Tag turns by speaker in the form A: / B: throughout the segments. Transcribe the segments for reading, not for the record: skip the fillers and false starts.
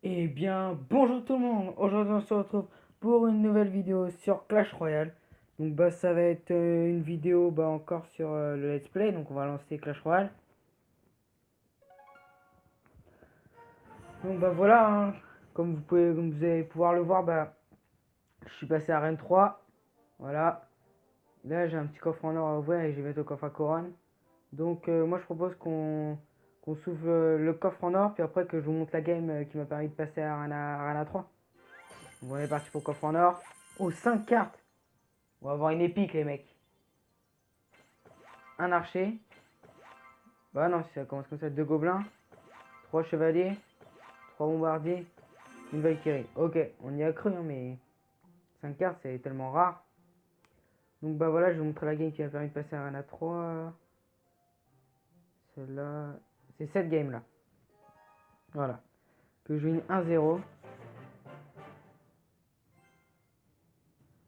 A: Eh bien, bonjour tout le monde. Aujourd'hui, on se retrouve pour une nouvelle vidéo sur Clash Royale. Donc, ça va être une vidéo encore sur le let's play. Donc, on va lancer Clash Royale. Donc, voilà, hein. Comme vous allez pouvoir le voir, je suis passé à Reine 3. Voilà. Là, j'ai un petit coffre en or à ouvrir et je vais mettre au coffre à couronne. Donc, moi, je propose qu'on s'ouvre le coffre en or, puis après que je vous montre la game qui m'a permis de passer à Arena 3. Donc, on est parti pour le coffre en or. Oh, 5 cartes. On va avoir une épique, les mecs. Un archer. Bah non, si ça commence comme ça, deux gobelins, trois chevaliers, trois bombardiers, une valkyrie. Ok, on y a cru, hein, mais 5 cartes, c'est tellement rare. Donc voilà, je vais vous montrer la game qui m'a permis de passer à Arena 3. Celle-là, c'est cette game-là. Voilà. Que je win 1-0.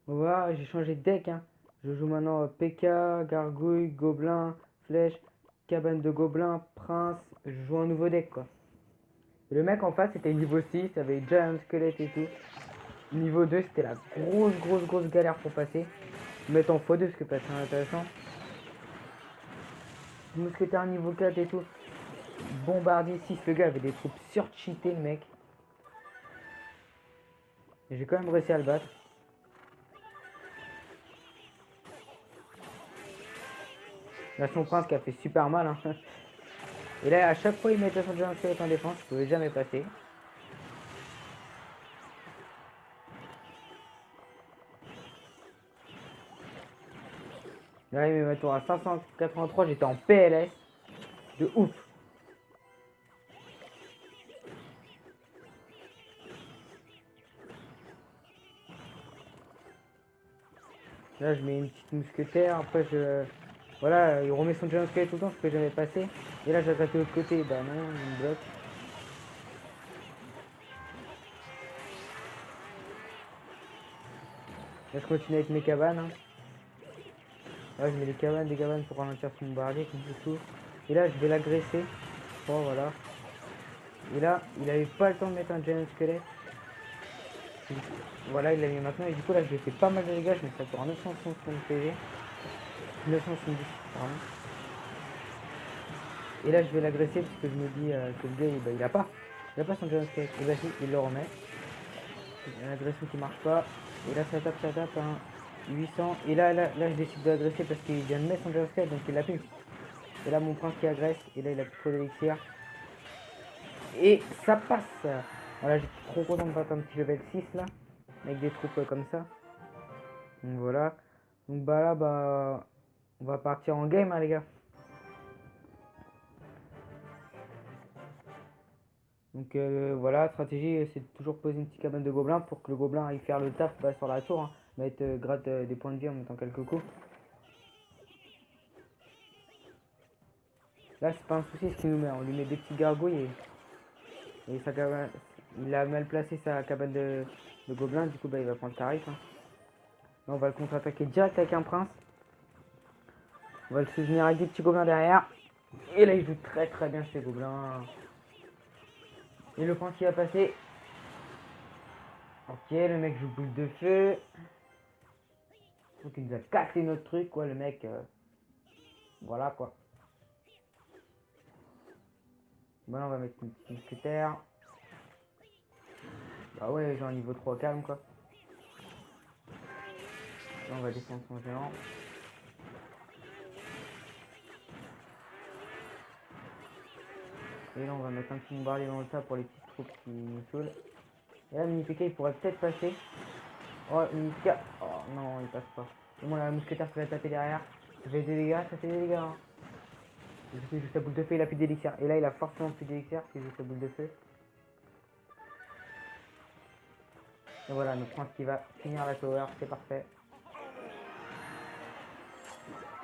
A: Voilà, j'ai changé de deck, hein. Je joue maintenant P.K., Gargouille, Gobelin, Flèche, Cabane de Gobelin, Prince. Je joue un nouveau deck, quoi. Et le mec en face, c'était niveau 6, avec Giant Squelette et tout. Niveau 2, c'était la grosse galère pour passer. Mettre en x2 parce que pas très intéressant. Mousquetaire niveau 4 et tout. Bombardier 6, le gars avait des troupes surcheatées, le mec. Et j'ai quand même réussi à le battre. Là, son prince qui a fait super mal, hein. Et là, à chaque fois, il mettait son Giant Squelette en défense, je pouvais jamais passer. Là, il met ma tour à 583, j'étais en PLS. De ouf. Là, je mets une petite mousquetaire. Après, voilà, il remet son Giant Squelette tout le temps, je peux jamais passer. Et là, j'attaque de l'autre côté. Bah non, il me bloque. Là, je continue avec mes cabanes, hein. Là, je mets des cabanes pour ralentir son bombardier, comme tout. Et là, je vais l'agresser. Oh, voilà. Et là, il avait pas le temps de mettre un giant squelette. Voilà, il l'a mis maintenant. Et du coup, là, je lui ai fait pas mal de dégâts. Je mets ça pour 970 PV. 970, pardon. Et là, je vais l'agresser parce que je me dis que le gars, il a pas. Il a pas son giant squelette. Et bah, si, il le remet. Une agression qui marche pas. Et là, ça tape, hein. 800. Et là, je décide de l'agresser parce qu'il vient de mettre son giant squelette, donc il l'a plus. Et là, mon prince qui agresse. Et là, il a plus trop d'élixir. Et ça passe. Voilà, j'étais trop content de battre un petit level 6 là. Avec des troupes comme ça. Donc voilà. Donc là, on va partir en game, hein, les gars. Donc voilà, stratégie, c'est de toujours poser une petite cabane de gobelins pour que le gobelin aille faire le taf sur la tour. Hein. Mettre gratte des points de vie en mettant quelques coups. Là, c'est pas un souci ce qu'il nous met. On lui met des petits gargouilles et sa cabane, il a mal placé sa cabane de gobelins. Du coup, il va prendre tarif. Hein. Là, on va le contre-attaquer direct avec un prince. On va le soutenir avec des petits gobelins derrière. Et là, il joue très bien ces gobelins. Et le prince qui va passer. Ok, le mec joue boule de feu. Donc il nous a cassé notre truc, quoi, le mec. Voilà, quoi. Bon, là, on va mettre une petite mousquetaire. Bah ouais, genre niveau 3 calme, quoi. Là, on va descendre son géant. Et là, on va mettre un petit bombardier dans le tas pour les petites troupes qui nous saoulent. Et là, Mini PK, il pourrait peut-être passer. Oh, Mini PK. Oh non, il passe pas. Et moi, la mousquetaire qui va taper derrière. Ça fait des dégâts, ça fait des dégâts. Hein. Et du coup, il joue sa boule de feu, il a plus d'élixir. Et là, il a forcément plus d'élixir parce qu'il joue sa boule de feu. Et voilà, notre prince qui va finir la tower, c'est parfait.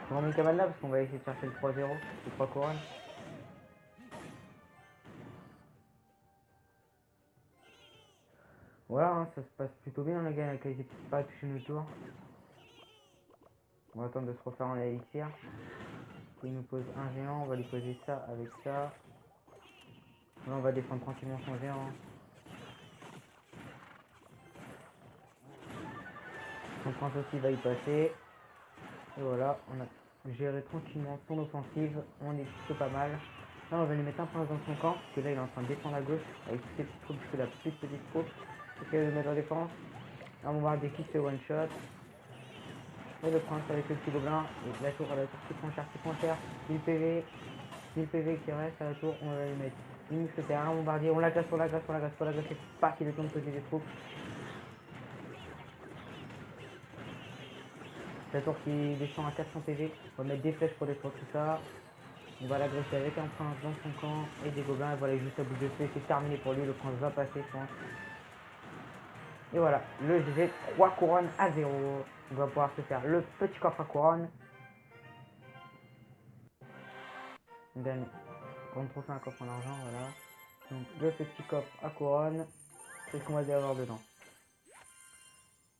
A: On remet une cabane là parce qu'on va essayer de chercher le 3-0, le 3 couronnes. Voilà, hein, ça se passe plutôt bien, la gars, qui pas touché nos tours. On va attendre de se refaire en élixir. Il nous pose un géant, on va lui poser ça avec ça. Là, on va défendre tranquillement son géant. Son prince aussi va y passer. Et voilà, on a géré tranquillement son offensive. On est plutôt pas mal. Là, on va lui mettre un prince dans son camp. Parce que là, il est en train de descendre à gauche. Avec toutes ses petites troupes, puisque la plus petite troupe. Ok, de mettre en défense. Un bombardier qui se one shot. Et le prince avec le petit gobelin. Et la tour qui prend cher. 1000 PV. 1000 PV qui reste à la tour. On va lui mettre une mousquetaire, un bombardier. On la glace. C'est pas qu'il est temps de poser des troupes. La tour qui descend à 400 PV. On va mettre des flèches pour détruire tout ça. On va l'agresser avec un prince dans son camp et des gobelins. Et voilà, juste à bout de feu. C'est terminé pour lui. Le prince va passer, je pense. Et voilà, le GG 3 couronnes à 0. On va pouvoir se faire le petit coffre à couronne. On gagne comme trophée un coffre en argent, voilà. Donc le petit coffre à couronne. C'est ce qu'on va avoir dedans.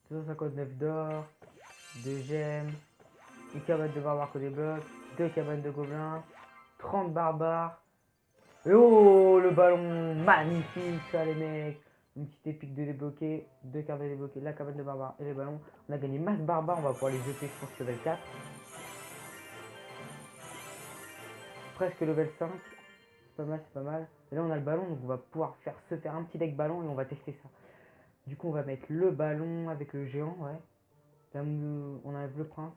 A: 259 d'or, 2 gemmes, une cabane de barbares des blocs, 2 cabanes de gobelins, 30 barbares. Et oh, le ballon magnifique ça les mecs. Une petite épique de débloquer, 2 cartes de débloquer, la cabane de barbares et les ballons. On a gagné masse barbares, on va pouvoir les jeter je pense level 4. Presque level 5. C'est pas mal. Et là on a le ballon, donc on va pouvoir se faire un petit deck ballon et on va tester ça. Du coup on va mettre le ballon avec le géant, ouais. Là on enlève le prince.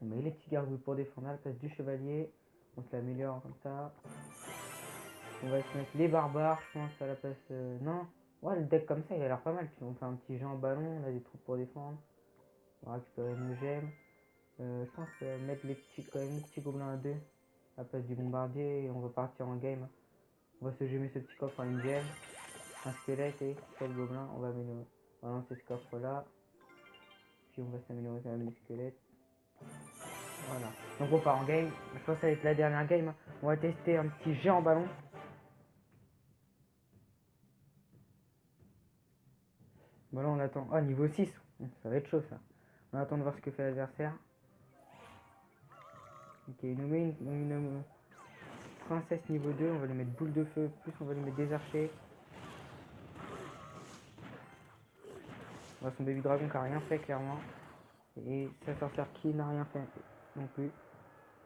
A: On met les petits gargouilles pour défendre à la place du chevalier. On se l'améliore comme ça. On va se mettre les barbares, je pense, à la place... non. Ouais, le deck comme ça, il a l'air pas mal. Puis on fait un petit géant ballon, on a des troupes pour défendre. On va récupérer nos gemmes. Je pense mettre les petits, quand même, les petits gobelins à 2 à la place du bombardier. Et on va partir en game. On va se gemmer ce petit coffre à une gemme. Un squelette et 4 gobelins. On va lancer ce coffre là. Puis on va s'améliorer quand même les squelettes. Voilà. Donc on part en game. Je pense que ça va être la dernière game. On va tester un petit géant ballon. Voilà, on attend. Ah, niveau 6. Ça va être chaud ça. On attend de voir ce que fait l'adversaire. Ok, il nous met une princesse niveau 2. On va lui mettre boule de feu. Plus on va lui mettre des archers. On va son baby dragon qui a rien fait clairement. Et sa sorcière qui n'a rien fait non plus.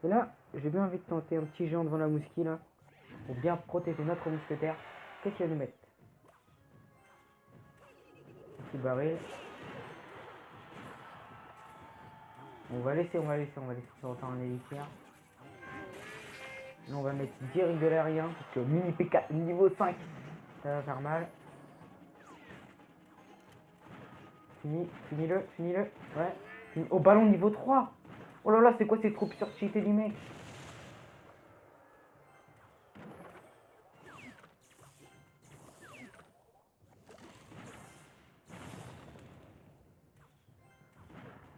A: Et là, j'ai bien envie de tenter un petit géant devant la mousquille là, pour bien protéger notre mousquetaire. Qu'est-ce qu'il va nous mettre? Un petit baril. On va laisser ce temps en élixir. Là on va mettre direct de l'aérien, parce que mini P4 niveau 5, ça va faire mal. Finis-le, ouais. Au ballon niveau 3. Oh là là, c'est quoi ces troupes surcheatées du mec?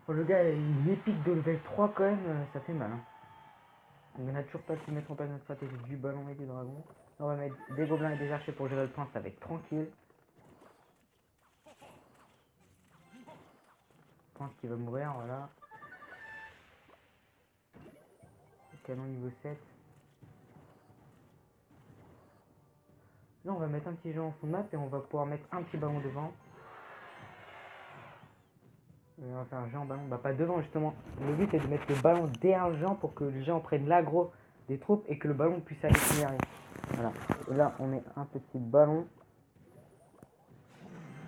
A: Oh, le gars, il épique de level 3 quand même, ça fait mal. Hein. On n'a toujours pas pu mettre en place notre stratégie du ballon et du dragon. On va mettre des gobelins et des archers pour gérer le prince avec tranquille. Je pense qu'il va mourir, voilà. Canon niveau 7. Là on va mettre un petit jeu en fond de map et on va pouvoir mettre un petit ballon devant. Et on va faire un géant ballon, bah pas devant justement. Le but est de mettre le ballon derrière le géant pour que le géant prenne l'aggro des troupes et que le ballon puisse aller finir. Voilà. Et là on met un petit ballon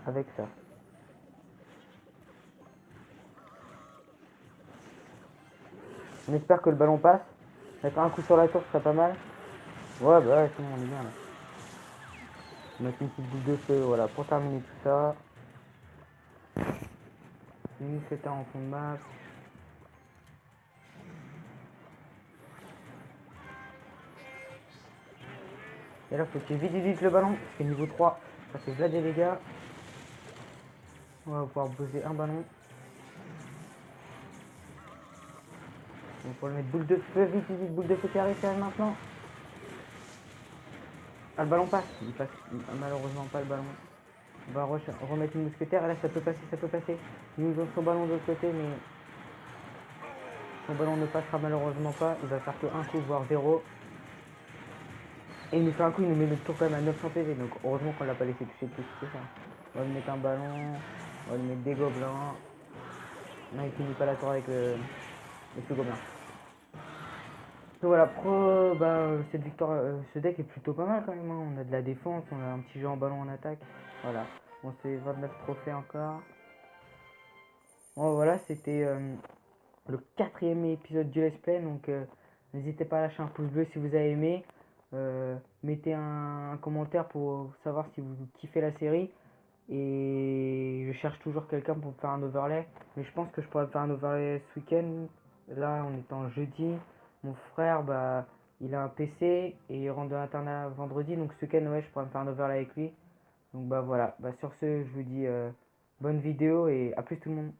A: avec ça. On espère que le ballon passe. Mettre un coup sur la tour, ce serait pas mal. Ouais, bah ouais, sinon on est bien là. Mettre une petite boule de feu, voilà, pour terminer tout ça. Une c'est en fond de map. Et là, faut qu'il vite le ballon, parce que niveau 3, ça fait déjà des dégâts. On va pouvoir poser un ballon. On va pouvoir le mettre boule de feu, vite, boule de feu qui arrive maintenant. Ah, le ballon passe. Il passe malheureusement pas le ballon. On va remettre une mousquetaire. Et là, ça peut passer. Il nous donne son ballon de l'autre côté, mais son ballon ne passera malheureusement pas. Il va faire que un coup, voire 0. Et il nous fait un coup, il nous met le tour quand même à 900 PV. Donc, heureusement qu'on l'a pas laissé toucher plus que ça. On va lui mettre un ballon. On va lui mettre des gobelins. Non, il finit pas la tour avec le gobelin. Donc voilà, cette victoire, ce deck est plutôt pas mal quand même, hein. On a de la défense, on a un petit jeu en ballon en attaque. Voilà, on fait 29 trophées encore. Bon voilà, c'était le quatrième épisode du Let's Play, donc n'hésitez pas à lâcher un pouce bleu si vous avez aimé. Mettez un commentaire pour savoir si vous kiffez la série. Et je cherche toujours quelqu'un pour me faire un overlay. Mais je pense que je pourrais me faire un overlay ce week-end. Là, on est en jeudi. Mon frère, bah, il a un PC et il rentre de l'internat vendredi. Donc ce week-end, ouais, je pourrais me faire un overlay avec lui. Donc bah voilà. Bah, sur ce, je vous dis bonne vidéo et à plus tout le monde.